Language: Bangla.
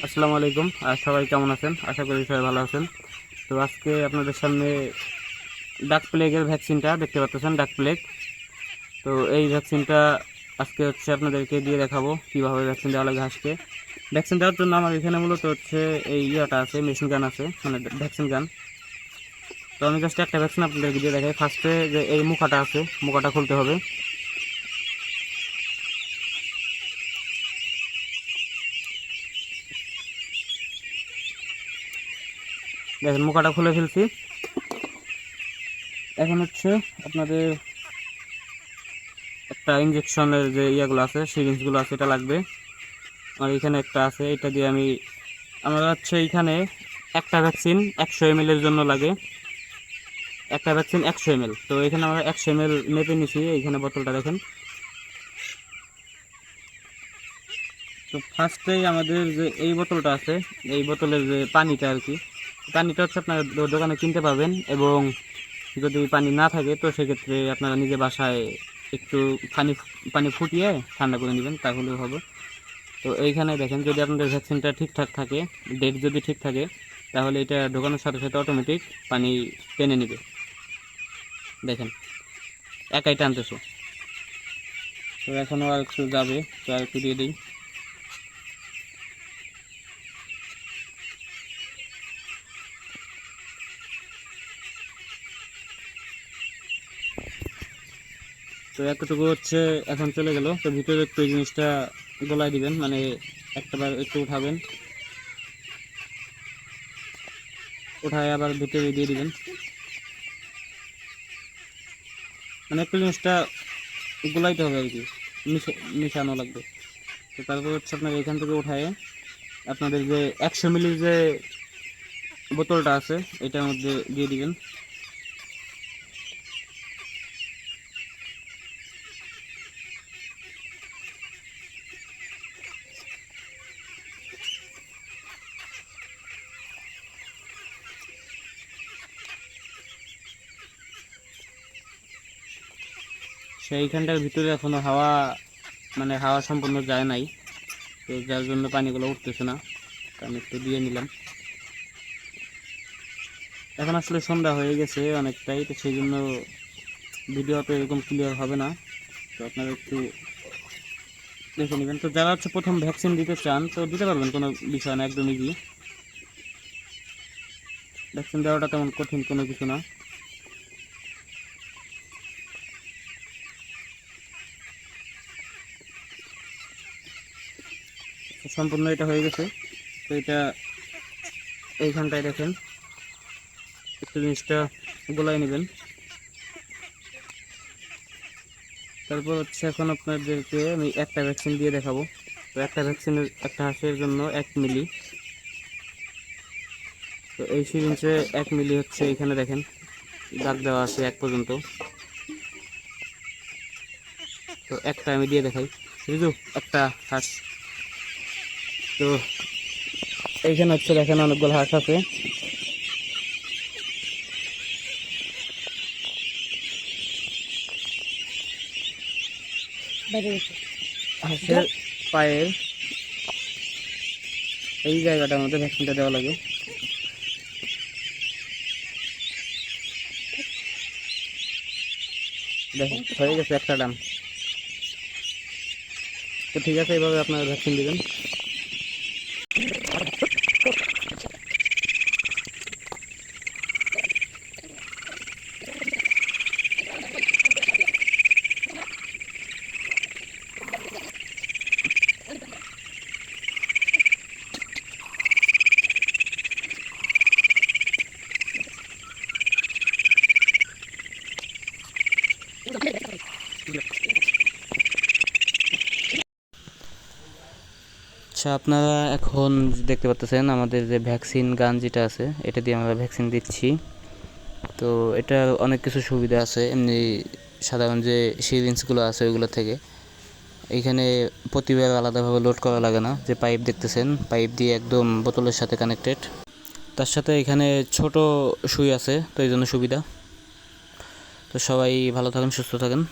আসসালামু আলাইকুম। আর সবাই কেমন আছেন? আশা করি সবাই ভালো আছেন। তো আজকে আপনাদের সামনে ডাক প্লেগের ভ্যাকসিনটা দেখতে পাচ্ছেন, ডাক প্লেগ। তো এই ভ্যাকসিনটা আজকে আপনাদেরকে দিয়ে দেখাবো কীভাবে ভ্যাকসিন দেওয়া লাগে হাঁসকে। ভ্যাকসিন দেওয়ার জন্য আমার এখানে মূলত এই ইয়াটা আছে, মেশিন গান আছে, মানে ভ্যাকসিন গান। তো আমি জাস্ট একটা ভ্যাকসিন আপনাদেরকে দিয়ে দেখাই। ফার্স্টে যে এই মুখাটা আছে, মুখাটা খুলতে হবে। দেখেন, মুখাটা খুলে ফেলছি। এখন আপনাদের একটা ইঞ্জেকশনের যে ইয়াগুলো আছে, সিরিঞ্জগুলো আছে, এটা লাগবে। আর এখানে একটা আছে, এটা দিয়ে আমার এখানে একটা ভ্যাকসিন 100 ml এর জন্য লাগে। একটা ভ্যাকসিন 100 ml। তো এখানে আমরা 100 ml মেপে নিছি। এইখানে বোতলটা দেখেন। তো ফার্স্টেই আমাদের যে এই বোতলটা আছে, এই বোতলের যে পানিটা আর কি, পানিটা আপনারা দোকানে কিনতে পাবেন। এবং যদি পানি না থাকে তো সেক্ষেত্রে আপনারা নিজে বাসায় একটু পানি পানি ফুটিয়ে ঠান্ডা করে নেবেন, তাহলেও হবে। তো এইখানে দেখেন, যদি আপনাদের ভ্যাকসিনটা ঠিকঠাক থাকে, ডেট যদি ঠিক থাকে, তাহলে এটা ঢোকানোর সাথে সাথে অটোমেটিক পানি টেনে নেবে। দেখেন, একাই টানতেছে। তো এখনও আর একটু যাবে, তো আর একটু দিয়ে দিই। তো এতটুকু এখন চলে গেল। তো ভিতরে একটু এই জিনিসটা গলায় দিবেন, মানে একটাবার একটু উঠাবেন, উঠায় আবার ভিতরে দিয়ে দিবেন, মানে একটু জিনিসটা গোলাইতে হবে আর কি, মিশানো লাগবে। তো তারপর আপনার এখান থেকে উঠায় আপনাদের যে 100 ml যে বোতলটা আছে এটার মধ্যে দিয়ে দিবেন। সেইখানটার ভিতরে এখনো হাওয়া, মানে হাওয়া সম্পূর্ণ যায় নাই। তো যার জন্য পানিগুলো উঠতেছে না। আমি একটু দিয়ে নিলাম। এখন সন্ধ্যা হয়ে গেছে অনেকটাই, তো সেই জন্য ভিডিও তো এরকম ক্লিয়ার হবে না। তো আপনারা একটু দেখে নেবেন। তো যারা প্রথম ভ্যাকসিন দিতে চান তো দিতে পারবেন, কোনো বিষয় না, একদম ইজি। ভ্যাকসিন দেওয়াটা তেমন কঠিন কোনো কিছু না। সম্পূর্ণ এটা হয়ে গেছে। তো এটা এইখানটায় দেখেন, একটু জিনিসটা গোলায় নেবেন। তারপর এখন আপনাদেরকে আমি একটা ভ্যাকসিন দিয়ে দেখাবো। তো একটা ভ্যাকসিনের একটা হাঁসের জন্য 1 মিলি। তো এই সিরিঞ্জে 1 মিলি এখানে দেখেন দাগ দেওয়া আছে 1 পর্যন্ত। তো একটা আমি দিয়ে দেখাই, বুঝু একটা হাঁস। তো এইখানে দেখেন অনেকগুলো হাঁস আছে। হাঁসের পায়ের এই জায়গাটার মধ্যে ভ্যাকসিনটা দেওয়া লাগে। দেখেন হয়ে গেছে একটা ডান। তো ঠিক আছে, এইভাবে আপনারা ভ্যাকসিন দিবেন। আচ্ছা, আপনারা এখন দেখতে পাচ্ছেন আমাদের যে ভ্যাকসিন গান যেটা আছে, এটা দিয়ে আমরা ভ্যাকসিন দিচ্ছি। তো এটা অনেক কিছু সুবিধা আছে এমনি সাধারণ যে সিরিঞ্জগুলো আছে ওইগুলো থেকে। এইখানে প্রতিবার আলাদাভাবে লোড করা লাগে না। যে পাইপ দেখতেছেন, পাইপ দিয়ে একদম বোতলের সাথে কানেক্টেড। তার সাথে এখানে ছোট সুই আছে, তো এই জন্য সুবিধা। তো সবাই ভালো থাকেন, সুস্থ থাকেন।